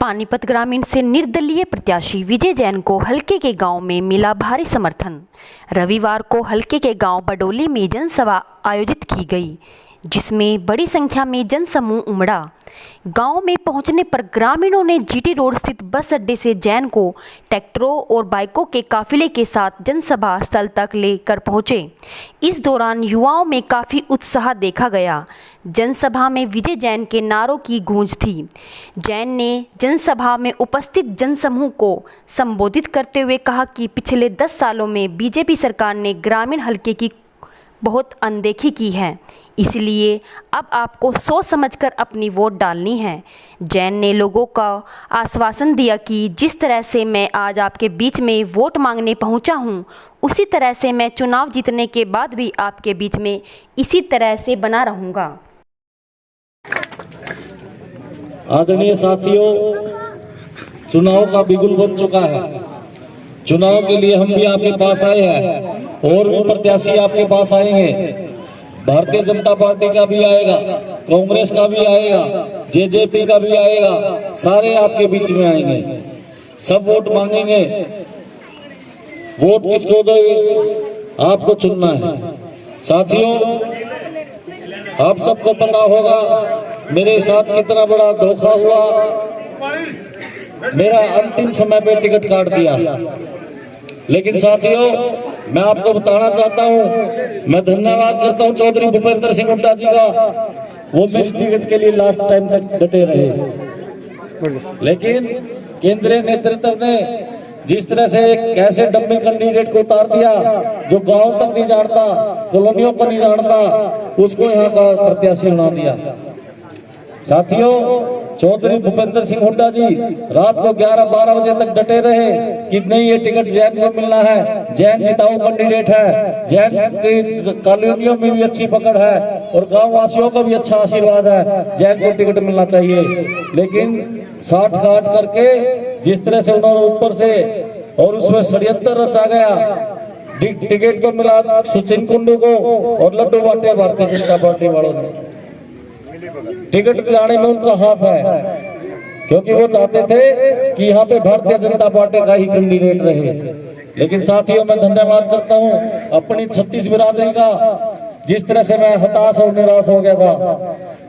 पानीपत ग्रामीण से निर्दलीय प्रत्याशी विजय जैन को हलके के गांव में मिला भारी समर्थन। रविवार को हलके के गांव बडोली में जनसभा आयोजित की गई, जिसमें बड़ी संख्या में जनसमूह उमड़ा। गांव में पहुंचने पर ग्रामीणों ने जीटी रोड स्थित बस अड्डे से जैन को ट्रैक्टरों और बाइकों के काफिले के साथ जनसभा स्थल तक लेकर पहुंचे। इस दौरान युवाओं में काफ़ी उत्साह देखा गया। जनसभा में विजय जैन के नारों की गूंज थी। जैन ने जनसभा में उपस्थित जनसमूह को संबोधित करते हुए कहा कि पिछले 10 सालों में बीजेपी सरकार ने ग्रामीण हलके की बहुत अनदेखी की है, इसलिए अब आपको सोच समझकर अपनी वोट डालनी है। जैन ने लोगों का आश्वासन दिया कि जिस तरह से मैं आज आपके बीच में वोट मांगने पहुंचा हूं, उसी तरह से मैं चुनाव जीतने के बाद भी आपके बीच में इसी तरह से बना रहूंगा। आदरणीय साथियों, चुनाव का बिगुल बज चुका है। चुनाव के लिए हम भी आपके पास आए हैं और भी प्रत्याशी आपके पास आएंगे। भारतीय जनता पार्टी का भी आएगा, कांग्रेस का भी आएगा, जेजेपी का भी आएगा, सारे आपके बीच में आएंगे। सब वोट मांगेंगे। वोट किसको दोगे, आपको चुनना है। साथियों, आप सबको पता होगा मेरे साथ कितना बड़ा धोखा हुआ। मेरा अंतिम समय पे टिकट काट दिया, लेकिन साथियों मैं आपको बताना चाहता हूं, मैं धन्यवाद करता हूं चौधरी भूपेंद्र सिंह हुड्डा जी का। वो मेरी टिकट के लिए लास्ट टाइम तक डटे रहे, लेकिन केंद्रीय नेतृत्व ने जिस तरह से एक ऐसे डम्मी कैंडिडेट को उतार दिया जो गांव तक नहीं जानता, कॉलोनियों को नहीं जानता, उसको यहाँ का प्रत्याशी बना दिया। साथियों, चौधरी भूपेंद्र सिंह हुड्डा जी रात को 11-12 बजे तक डटे रहे कि नहीं, ये टिकट जैन को मिलना है, जैन जिताऊ कैंडिडेट है, जैन की कॉलोनियों में भी अच्छी पकड़ है और गांव वासियों का भी अच्छा आशीर्वाद है, जैन को टिकट मिलना चाहिए। लेकिन साठ गांठ करके जिस तरह से उन्होंने ऊपर से और उसमें षड्यंत्र रचा गया, टिकट को मिला सचिन कुंडू को और लड्डू बांटे भारतीय जनता पार्टी वालों ने। टिकट दिलाने में उनका हाथ है, क्योंकि वो चाहते थे कि यहाँ पे भारतीय जनता पार्टी का ही कैंडिडेट रहे। लेकिन साथियों, मैं धन्यवाद करता हूँ अपनी 36 बिरादरी का, जिस तरह से मैं हताश और निराश हो गया था,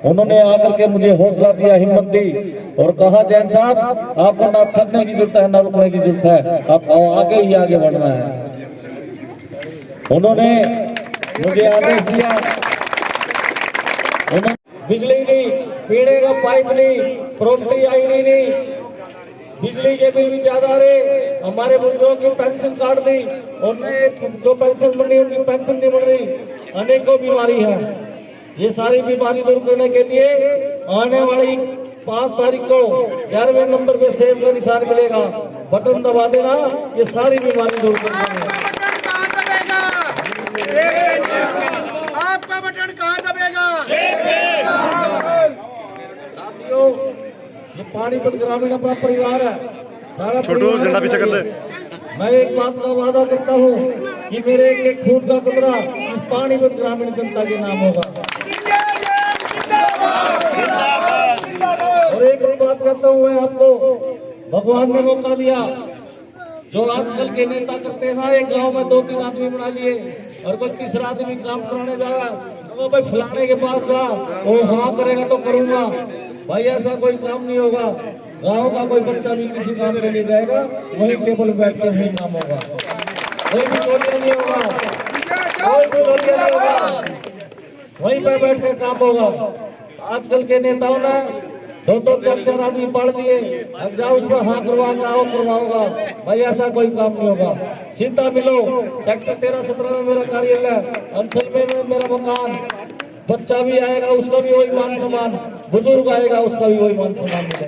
उन्होंने आकर के मुझे हौसला दिया, हिम्मत दी और कहा जैन साहब, आपको ना थकने की जरूरत है ना रुकने की जरूरत है, आप आगे ही आगे बढ़ना है। उन्होंने मुझे आदेश दिया, बिजली नहीं, पीने का पाइप नहीं, प्रॉपर्टी आई नहीं, बिजली के बिल भी ज्यादा आ रहे, हमारे बुजुर्गों की पेंशन काट दी, उन्हें जो पेंशन मिल रही उनकी पेंशन नहीं मिल रही, अनेकों बीमारी है। ये सारी बीमारी दूर करने के लिए आने वाली 5 तारीख को 11वें नंबर पे सेव का निशान मिलेगा, बटन दबा देना, ये सारी बीमारी दूर कर देंगे। आपका बटन कहाँ दबेगा? साथियों, ये पानीपत ग्रामीण अपना परिवार है, सारा छोटू झंडा पीछे कर ले। मैं एक बात का वादा करता हूँ कि मेरे एक खून का कतरा इस पानीपत ग्रामीण जनता के नाम होगा। और एक और बात करता हूँ मैं आपको, भगवान ने मौका दिया, जो आजकल के नेता करते हैं, एक गांव में 2-3 आदमी बना लिए और कोई तीसरा आदमी काम कराने जाएगा, तो भाई फलाने के पास जा, वो हाँ करेगा तो करूंगा। भाई ऐसा कोई काम नहीं होगा। गांव का कोई बच्चा भी किसी काम के लिए जाएगा, वही टेबल बैठ कर वही काम होगा, कोई भी चोरिया नहीं होगा, कोई भी चोरिया नहीं होगा, वहीं पे बैठ कर काम होगा। आजकल के नेताओं ने 2-2, 4-4 आदमी पढ़ दिए, अब जाओ उस पर हाँ करवाओगा, वो करवाओगा, भाई ऐसा कोई काम नहीं होगा। सीधा मिलो, सेक्टर 13-17 में मेरा कार्यालय, अंचल में मेरा मकान, बच्चा भी आएगा उसका भी वही मान सम्मान, बुजुर्ग आएगा उसका भी वही मान सम्मान मिलेगा।